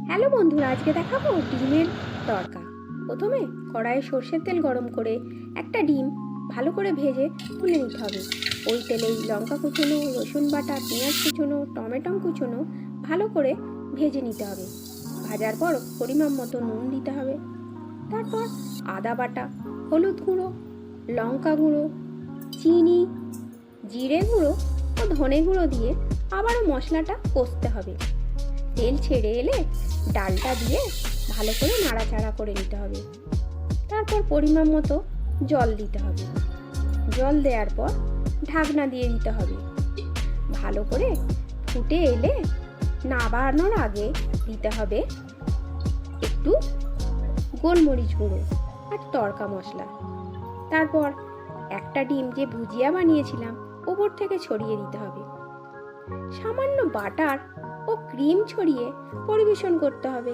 Hello বন্ধুরা, আজকে দেখাবো ডিমের তড়কা। প্রথমে কড়াইয়ে সর্ষের তেল গরম করে একটা ডিম ভালো করে ভেজে তুলে নিতে হবে। ওই তেলেই লঙ্কা কুচোনো, রসুন বাটা, পেঁয়াজ কুচোনো, টমেটো কুচোনো ভালো করে ভেজে নিতে হবে। ভাজার পর পরিমাণ মতো নুন দিতে হবে। তারপর আদা বাটা, হলুদ গুঁড়ো, লঙ্কা গুঁড়ো, চিনি, জিরে গুঁড়ো ও ধনে গুঁড়ো দিয়ে আবারও মশলাটা কষতে হবে। তেল ছেড়ে এলে ডালটা দিয়ে ভালো করে নাড়াচাড়া করে নিতে হবে। তারপর পরিমাণ মতো জল দিতে হবে। জল দেওয়ার পর ঢাকনা দিয়ে দিতে হবে। ভালো করে ফুটে এলে নামানোর আগে দিতে হবে একটু গোলমরিচ গুঁড়ো আর তড়কা মশলা। তারপর একটা ডিম যে ভুজিয়া বানিয়েছিলাম ওপর থেকে ছড়িয়ে দিতে হবে। সামান্য বাটার ও ক্রিম ছড়িয়ে পরিবেশন করতে হবে।